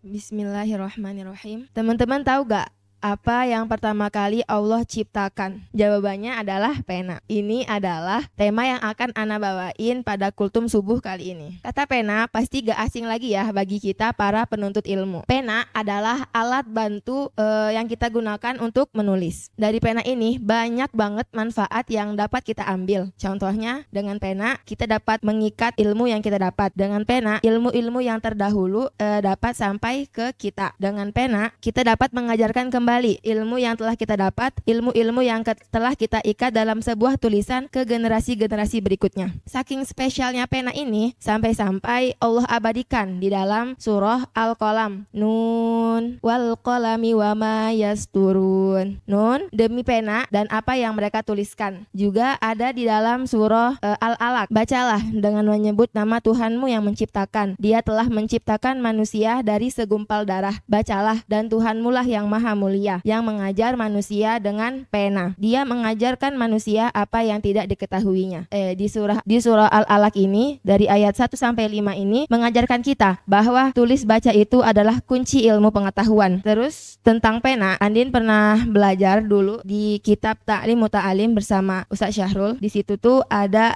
Bismillahirrahmanirrahim. Teman-teman tahu gak apa yang pertama kali Allah ciptakan? Jawabannya adalah pena. Ini adalah tema yang akan Ana bawain pada kultum subuh kali ini. Kata pena pasti gak asing lagi ya bagi kita para penuntut ilmu. Pena adalah alat bantu yang kita gunakan untuk menulis. Dari pena ini banyak banget manfaat yang dapat kita ambil. Contohnya dengan pena kita dapat mengikat ilmu yang kita dapat. Dengan pena ilmu-ilmu yang terdahulu dapat sampai ke kita. Dengan pena kita dapat mengajarkan kembali ilmu yang telah kita dapat, ilmu-ilmu yang telah kita ikat dalam sebuah tulisan ke generasi-generasi berikutnya. Saking spesialnya pena ini, sampai-sampai Allah abadikan di dalam surah Al-Qalam. Nun wal qalami wama yasturun. Nun demi pena dan apa yang mereka tuliskan. Juga ada di dalam surah Al-Alaq. Bacalah dengan menyebut nama Tuhanmu yang menciptakan. Dia telah menciptakan manusia dari segumpal darah. Bacalah, dan Tuhanmu lah yang maha mulia, yang mengajar manusia dengan pena. Dia mengajarkan manusia apa yang tidak diketahuinya. Di surah Al-Alaq ini dari ayat 1 sampai 5 ini mengajarkan kita bahwa tulis baca itu adalah kunci ilmu pengetahuan. Terus tentang pena, Andin pernah belajar dulu di kitab Ta'lim Muta'alim bersama Ustaz Syahrul. Di situ tuh ada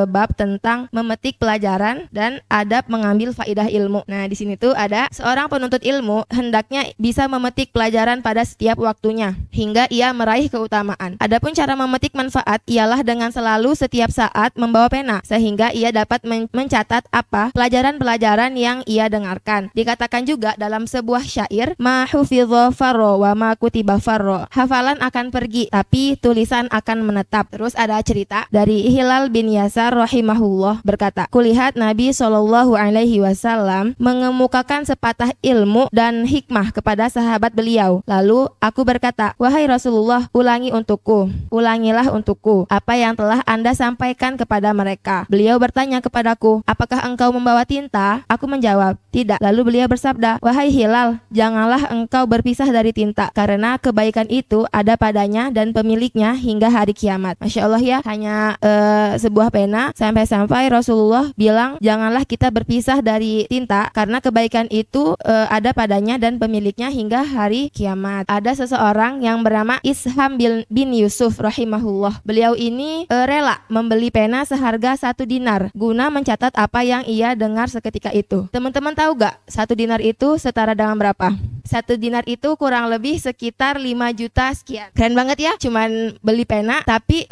bab tentang memetik pelajaran dan adab mengambil faidah ilmu. Nah, di sini tuh ada seorang penuntut ilmu hendaknya bisa memetik pelajaran pada setiap waktunya hingga ia meraih keutamaan. Adapun cara memetik manfaat ialah dengan selalu setiap saat membawa pena sehingga ia dapat mencatat apa pelajaran-pelajaran yang ia dengarkan. Dikatakan juga dalam sebuah syair, ma hufidha farro wa ma kutiba farro. Hafalan akan pergi tapi tulisan akan menetap. Terus ada cerita dari Hilal bin Yasar rahimahullah berkata, kulihat Nabi SAW mengemukakan sepatah ilmu dan hikmah kepada sahabat beliau. Lalu aku berkata, wahai Rasulullah, ulangi untukku, ulangilah untukku apa yang telah Anda sampaikan kepada mereka. Beliau bertanya kepadaku, apakah engkau membawa tinta? Aku menjawab, tidak. Lalu beliau bersabda, wahai Hilal, janganlah engkau berpisah dari tinta, karena kebaikan itu ada padanya dan pemiliknya hingga hari kiamat. Masya Allah ya, hanya sebuah pena sampai-sampai Rasulullah bilang, janganlah kita berpisah dari tinta karena kebaikan itu ada padanya dan pemiliknya hingga hari kiamat. Ada seseorang yang bernama Isham bin Yusuf rahimahullah. Beliau ini rela membeli pena seharga 1 dinar guna mencatat apa yang ia dengar seketika itu. Teman-teman tahu gak 1 dinar itu setara dengan berapa? 1 dinar itu kurang lebih sekitar 5 juta sekian. Keren banget ya, cuman beli pena tapi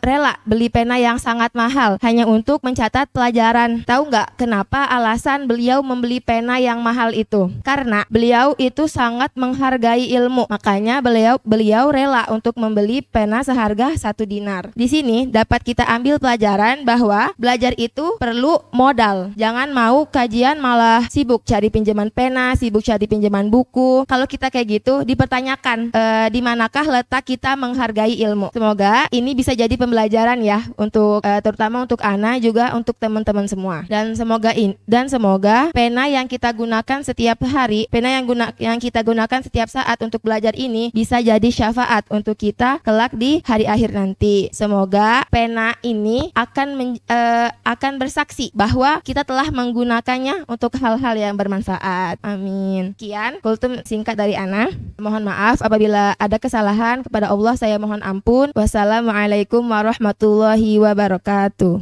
rela beli pena yang sangat mahal hanya untuk mencatat pelajaran. Tahu gak kenapa alasan beliau membeli pena yang mahal itu? Karena beliau itu sangat menghargai ilmu, makanya beliau rela untuk membeli pena seharga 1 dinar. Di sini dapat kita ambil pelajaran bahwa belajar itu perlu modal. Jangan mau kajian malah sibuk cari pinjaman pena, sibuk cari pinjaman buku. Kalau kita kayak gitu dipertanyakan di manakah letak kita menghargai ilmu. Semoga ini bisa jadi pembelajaran ya untuk terutama untuk Ana juga untuk teman-teman semua. Dan semoga pena yang kita gunakan setiap hari, pena yang kita gunakan setiap saat untuk belajar ini bisa jadi syafaat untuk kita kelak di hari akhir nanti. Semoga pena ini akan bersaksi bahwa kita telah menggunakannya untuk hal-hal yang bermanfaat. Amin. Sekian kultum singkat dari Ana. Mohon maaf apabila ada kesalahan, kepada Allah saya mohon ampun. Wassalamualaikum warahmatullahi wabarakatuh.